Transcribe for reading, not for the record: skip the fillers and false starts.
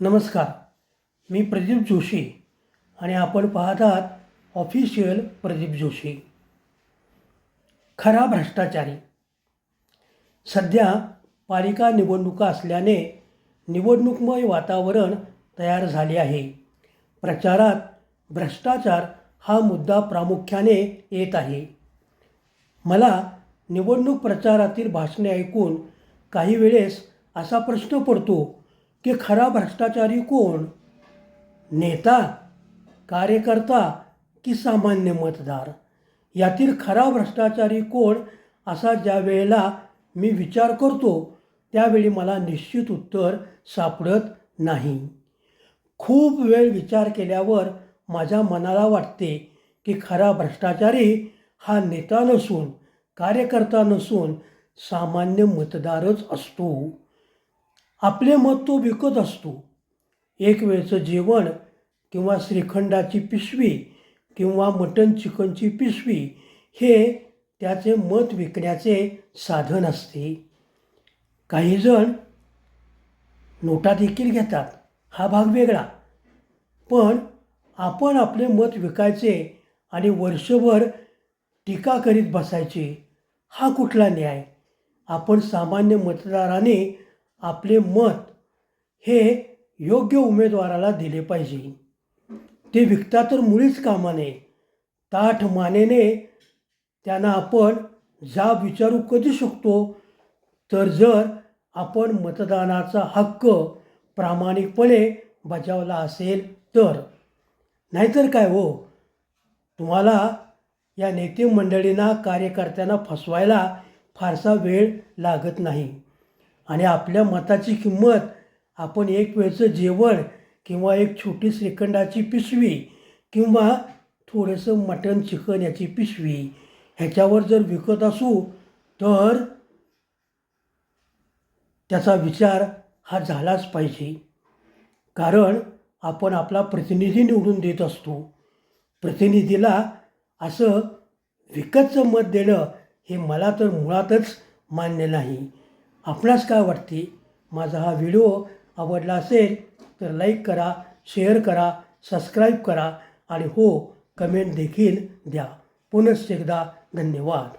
नमस्कार. मी प्रदीप जोशी आणि आपण पाहत आहात ऑफिशियल प्रदीप जोशी. खरा भ्रष्टाचारी. सध्या पालिका निवडणुका असल्याने निवडणूकमय वातावरण तयार झाले आहे. प्रचारात भ्रष्टाचार हा मुद्दा प्रामुख्याने येत आहे. मला निवडणूक प्रचारातील भाषणे ऐकून काही वेळेस असा प्रश्न पडतो की खरा भ्रष्टाचारी कोण? नेता, कार्यकर्ता की सामान्य मतदार? यातील खरा भ्रष्टाचारी कोण असा ज्या वेळेला मी विचार करतो त्यावेळी मला निश्चित उत्तर सापडत नाही. खूप वेळ विचार केल्यावर माझ्या मनाला वाटते की खरा भ्रष्टाचारी हा नेता नसून, कार्यकर्ता नसून सामान्य मतदारच असतो. आपले मत तो विकत असतो. एक वेळचं जेवण किंवा श्रीखंडाची पिशवी किंवा मटण चिकनची पिशवी हे त्याचे मत विकण्याचे साधन असते. काहीजण नोटा देखील घेतात, हा भाग वेगळा. पण आपण आपले मत विकायचे आणि वर्षभर टीका करीत बसायचे, हा कुठला न्याय? आपण सामान्य मतदाराने आपले मत हे योग्य उमेदवाराला दिले पाहिजे. ते विकता तर मुळीच कामा नये. ताठ मानेने त्यांना आपण जाब विचारू कधी शकतो? तर जर आपण मतदानाचा हक्क प्रामाणिकपणे बजावला असेल तर. नाहीतर काय हो, तुम्हाला या नेते मंडळींना, कार्यकर्त्यांना फसवायला फारसा वेळ लागत नाही आणि आपल्या मताची किंमत आपण एक वेळचं जेवण किंवा एक छोटी श्रीखंडाची पिशवी किंवा थोडंसं मटण चिकन याची पिशवी ह्याच्यावर जर विकत असू तर त्याचा विचार हा झालाच पाहिजे. कारण आपण आपला प्रतिनिधी निवडून देत असतो. प्रतिनिधीला असं विकतचं मत देणं हे मला तर मुळातच मान्य नाही. आपणास काय वाटते? माझा हा व्हिडिओ आवडला असेल तर लाईक करा, शेअर करा, सबस्क्राईब करा आणि हो, कमेंट देखील द्या. पुनश्च एकदा धन्यवाद.